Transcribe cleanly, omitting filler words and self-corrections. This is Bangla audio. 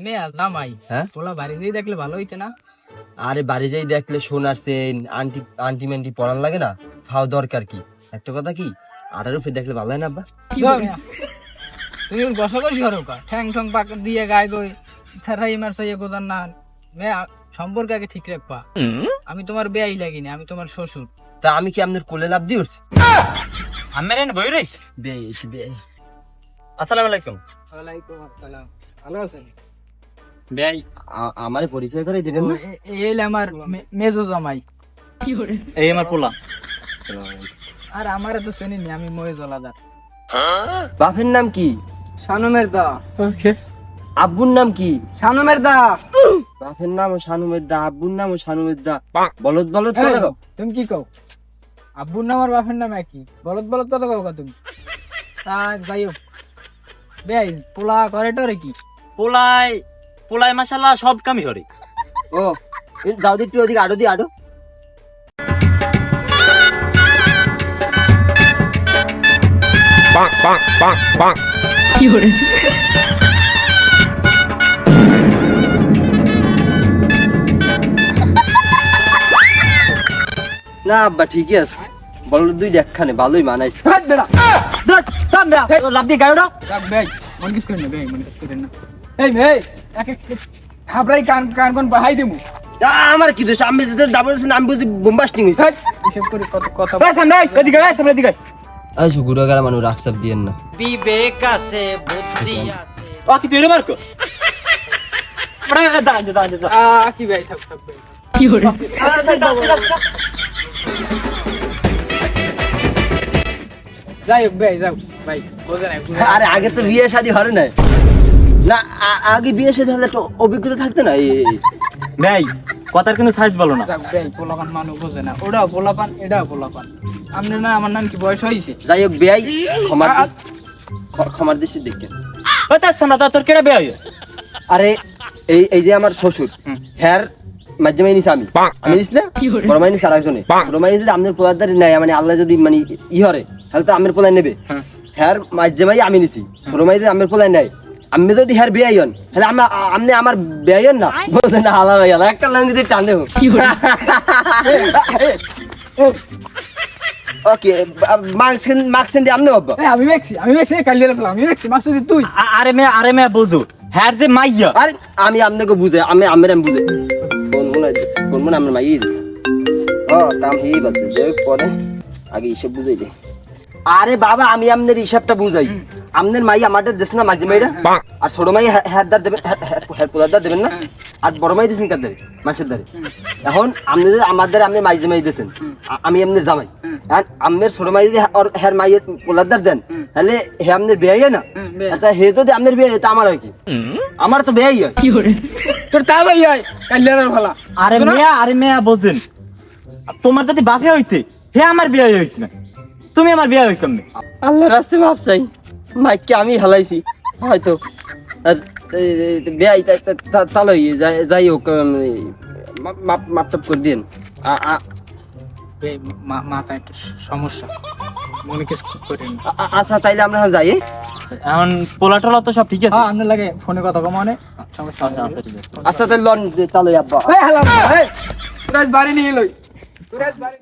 মেয়ে জামাই হ্যাঁ পোলা বাড়িতেই দেখলে ভালো হইতে না? আরে বাড়ি যাই দেখলে শোন আসছে আন্টি আন্টি মেন্টি পড়ান লাগে না, খাওয়া দরকার কি একটা কথা কি আটার উপরে দেখলে ভালো হয় না আব্বা? তুমি বসাবসি হরো কা ঠ্যাং ঠং পাক দিয়ে গায়ে দই থারাই মার সাইয়ে গোদান না মেয়ে সম্পর্ক আগে ঠিক রাখবা। আমি তোমার বেয়াই লাগিনি, আমি তোমার শ্বশুর। তা আমি কি আপনার কোলে লাভ দিয়ে উঠছি? আমার এনে বই রইস। বেশ বেশ। আসসালামু আলাইকুম। ওয়ালাইকুম আসসালাম। ভালো আছেন? বেই আমারে পরিচয় করে দিবেন না? এই আমার মেজো জামাই। এই আমার পোলা। আর আমার তো চেনেনি, আমি ময়ে জলাদার। বাপের নাম কি? শানুমের দা। আব্বুর নাম কি? শানুমের দা। বাপের নাম শানুমের দা, আব্বুর নাম শানুমের দা। বলদ বলদ করে দাও। তুমি কি কও? আব্বুর নাম আর বাপের নাম একই, বলদ বলদ কত কও কা তুমি? তা যাই হোক, বেই পোলা করে টরে কি? পোলাই মাশাআল্লাহ সব কামই হরে। ও যাও দি একটু ওদিকে আডো দি আডো। না আব্বা ঠিকই আছে, বলদ দুই একখানে ভালোই মানাইছে। লাভ দিয়ে গায়ো না। যাক বেই, মন কিস করেন না বেই, মন কিস করেন না। এই মেয়ে এক এক খাবরাই কান কান কোন বাহাই দেমু। আমার কি দোষ? আমি যেটা ডাবল আমি বুঝি বোম্বাস্টিং হইছে। হিসাব করে কত কথা এই সামনে এদিকে এই সামনে এদিকে। আইসো গুড়াগাড়া মানুষ রাখসাব দিয়েন না। বিবেক আছে বুদ্ধি আছে। ও কি তুই রে মারকো? বড় দা। কি বেই থাক থাক বেই। কি হরে? যাই হোক বেই যাও ভাই, বোঝে নাই। আরে আগে তো বিয়ে শাদী হরে না না, আগে বিয়ে শাদী হলে একটা অভিজ্ঞতা থাকতো না। বেই কথার কিন্তু সাইজ বলো না। যাক বেই, পোলাপান মানুষ বোঝে না, ওটাও পোলাপান এটাও পোলাপান। আপনি না আমার নাম কি বয়স হয়েছে? যাই হোক বেয়াই ক্ষমার দৃষ্টি দেখে। ওই তার সামনে তোর কেডা বেই? আরে এই যে আমার শ্বশুর, হ্যার মাঝে মাইনিস আমি নিস না, বড় মাইনিস আর একজনে। বড় মাইনিস আপনার পোলাদারি নাই, মানে আল্লাহ যদি মানে ই হরে তাহলে তো আমের পোলাই নেবে। হ্যার মাঝে মাই আমি নিছি, ছোট মাই আমের পোলাই নাই। আমি যদি হ্যার বেয়াই হন তাহলে আপনি আমার বেয়াই হন না, বুঝলেন না? আলাদা আলাদা একটা লাঙ্গি দিয়ে টানে। ওকে মার্কসেন দিয়ে আপনি বাবা। আমি দেখছি কালিয়ে রাখলাম, আমি দেখছি মাসুদি তুই। আরে মে বুঝু হ্যার যে মাইয়া। আরে আমি আপনাকে বুঝে আমি বুঝে কোন মনে হইতেছে, কোন মনে আমার মাইয়ে দিছে। ও কাম হেই বাজে যে পরে আগে হিসাব বুঝাই দে। আরে বাবা আমি আপনার হিসাবটা বুঝাই। আপনার মাই আমাদের দেশ না মাঝে মাইরা, আর ছোট মাই হ্যারদার দেবেন, হ্যার পোলাদার দেবেন না, আর বড় মাই দিয়েছেন কার দারে? মানুষের দারে। এখন আপনাদের আমাদের আপনি মাইজে মাই দিয়েছেন, আমি আপনার জামাই। আর আপনার ছোট মাই যদি হ্যার মাইয়ের পোলাদার দেন তাহলে হে আপনার বেয়াই না। আচ্ছা হে যদি আপনার বিয়ে তা আমার হয় কি? আমার তো বেয়াই হয়। তোর তা ভাই হয় কালিয়ে রাখলা। আরে মেয়া বোঝেন, তোমার যদি বাপে হইতে হে আমার বিয়ে হইত না, তুমি আমার বিয়ে হইত কেমনে? আল্লাহর রাস্তে মাপ চাই, মাইককে আমি হালাইছি হয়তো। আর বেয়াই তাহলে যাই হোক মাপ টাপ করে দিন। মাথা একটু সমস্যা, মনে কিছু করেন। আচ্ছা তাইলে আমরা যাই। এখন পোলা টোলা তো সব ঠিক আছে। হ্যাঁ আপনার লাগে ফোনে কথা কম মানে সমস্যা। আচ্ছা তাহলে লন তাহলে আব্বা। এই হালাম এই তুরাজ বাড়ি নিয়ে লই, তুরাজ বাড়ি